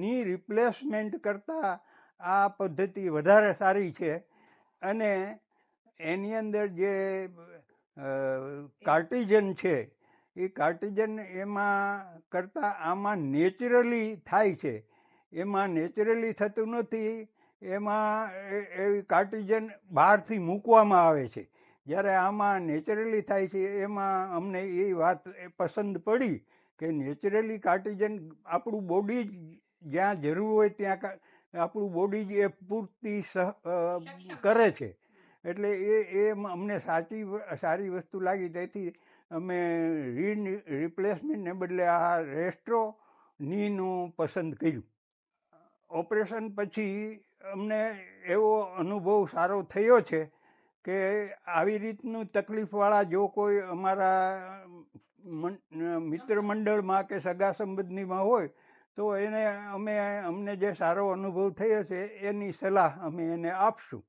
ની રિપ્લેસમેન્ટ કરતાં આ પદ્ધતિ વધારે સારી છે. અને એની અંદર જે કાર્ટિઝન છે એ કાર્ટિઝન એમાં કરતાં આમાં નેચરલી થાય છે. એમાં નેચરલી થતું નથી. એમાં એવી કાર્ટિઝન બહારથી મૂકવામાં આવે છે. જ્યારે આમાં નેચરલી થાય છે એમાં અમને એ વાત પસંદ પડી કે નેચરલી કાર્ટિઝન આપણું બોડી જ્યાં જરૂર હોય ત્યાં આપણું બોડી જ એ પૂરતી કરે છે. એટલે એ અમને સારી વસ્તુ લાગી. તેથી અમે રિપ્લેસમેન્ટને બદલે આ રેસ્ટ્રો નીનું પસંદ કર્યું. ઓપરેશન પછી અમને એવો અનુભવ સારો થયો છે કે આવી રીતનું તકલીફવાળા જો કોઈ અમારા મિત્ર મંડળમાં કે સગા સંબંધીમાં હોય તો અમને જે સારો અનુભવ થયો છે એની સલાહ અમે એને આપશું.